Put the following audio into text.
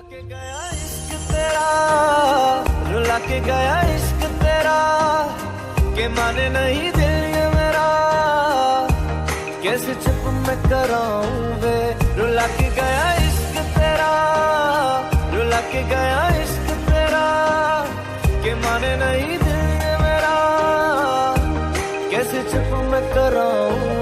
के गया इश्क तेरा, रुला के गया इश्क तेरा, के माने नहीं दिल ये मेरा, कैसे चुप मैं कराऊं वे। रुला के गया इश्क तेरा, रुला के गया इश्क तेरा, के माने नहीं दिल ये मेरा, कैसे चुप मैं कराऊं